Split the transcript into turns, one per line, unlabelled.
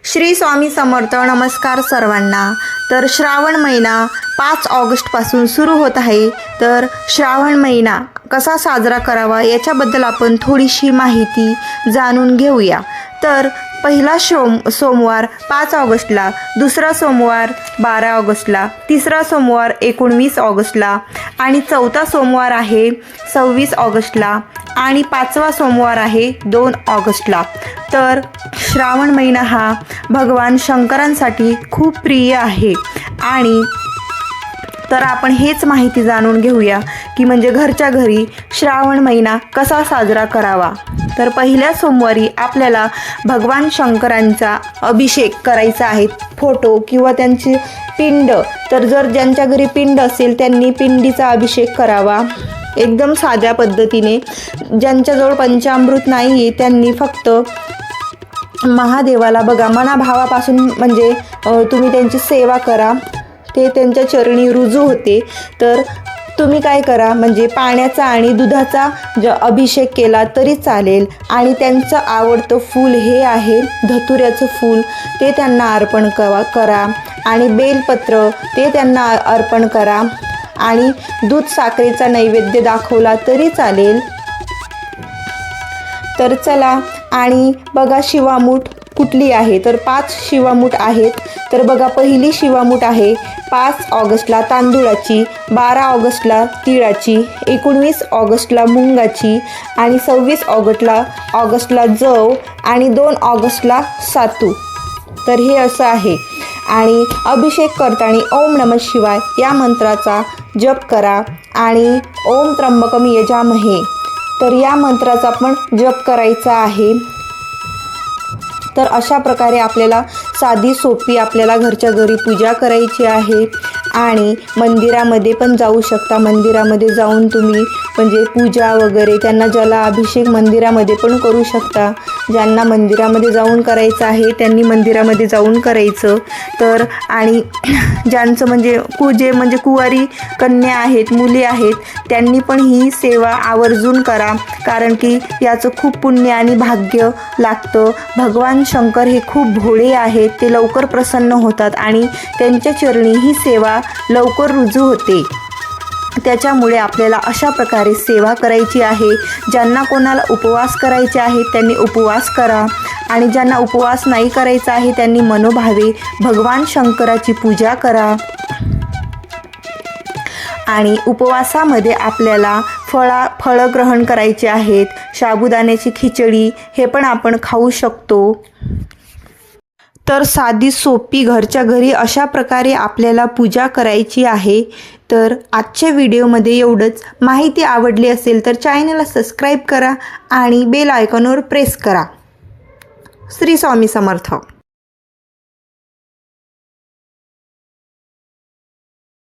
श्री स्वामी समर्थ. नमस्कार सर्वांना. तर श्रावण महिना 5 ऑगस्टपासून सुरू होत आहे. तर श्रावण महिना कसा साजरा करावा याच्याबद्दल आपण थोडीशी माहिती जाणून घेऊया. तर पहिला सोमवार 5 ऑगस्टला, दुसरा सोमवार 12 ऑगस्टला, तिसरा सोमवार 19 ऑगस्टला आणि चौथा सोमवार आहे 26 ऑगस्टला आणि 5वा सोमवार आहे 2 ऑगस्टला. तर श्रावण महिना हा भगवान शंकरांसाठी खूप प्रिय आहे. आणि तर आपण हेच माहिती जाणून घेऊया की म्हणजे घरच्या घरी श्रावण महिना कसा साजरा करावा. तर पहिल्या सोमवारी आपल्याला भगवान शंकरांचा अभिषेक करायचा आहे. फोटो किंवा त्यांची पिंड, तर जर ज्यांच्या घरी पिंड असेल त्यांनी पिंडीचा अभिषेक करावा एकदम साध्या पद्धतीने. ज्यांच्याजवळ पंचामृत नाही आहे त्यांनी फक्त महादेवाला बघा मनाभावापासून म्हणजे तुम्ही त्यांची सेवा करा, ते त्यांच्या चरणी रुजू होते. तर तुम्ही काय करा म्हणजे पाण्याचा आणि दुधाचा अभिषेक केला तरी चालेल. आणि त्यांचं आवडतं फूल हे आहे धतुऱ्याचं फूल, ते त्यांना अर्पण करा आणि बेलपत्र ते त्यांना अर्पण करा आणि दूध साखरेचा नैवेद्य दाखवला तरी चालेल. तर चला आणि बघा शिवामूठ कुठली आहे. तर 5 शिवामूठ आहेत. तर बघा पहिली शिवामूठ आहे 5 ऑगस्टला तांदूळाची, 12 ऑगस्टला तिळाची, 19 ऑगस्टला मुंगाची आणि 26 ऑगस्टला जव आणि 2 ऑगस्टला सातू. तर हे असं आहे. आणि अभिषेक करताना ओम नमः शिवाय या मंत्राचा जप करा आणि ओम त्र्यंबकम यजामहे तर या मंत्राचा पण जप करायचा आहे. तर अशा प्रकारे आपल्याला साधी सोपी आपल्याला घरच्या घरी पूजा करायची आहे. आणि मंदिरामध्ये पण जाऊ शकता. मंदिरामध्ये जाऊन तुम्ही म्हणजे पूजा वगैरे त्यांना जला अभिषेक मंदिरामध्ये पण करू शकता. ज्यांना मंदिरामध्ये जाऊन करायचं आहे त्यांनी मंदिरामध्ये जाऊन करायचं. तर आणि ज्यांचं म्हणजे जे कुवारी कन्या आहेत, मुली आहेत, त्यांनी पण ही सेवा आवर्जून करा. कारण की याचं खूप पुण्य आणि भाग्य लागतं. भगवान शंकर हे खूप भोळे आहेत. ते लवकर प्रसन्न होतात आणि त्यांच्या चरणी ही सेवा लवकर रुजू होते. त्याच्यामुळे आपल्याला अशा प्रकारे सेवा करायची आहे. ज्यांना कोणाला उपवास करायचे आहेत त्यांनी उपवास करा आणि ज्यांना उपवास नाही करायचा आहे त्यांनी मनोभावे भगवान शंकराची पूजा करा. आणि उपवासामध्ये आपल्याला फळं ग्रहण करायची आहेत. साबुदाण्याची खिचडी हे पण आपण खाऊ शकतो. तर साधी सोपी घरच्या घरी अशा प्रकारे आपल्याला पूजा करायची आहे. तर आजच्या व्हिडिओमध्ये एवढंच. माहिती आवडली असेल तर चॅनलला सबस्क्राईब करा आणि बेल आयकॉनवर प्रेस करा. श्री स्वामी समर्थ.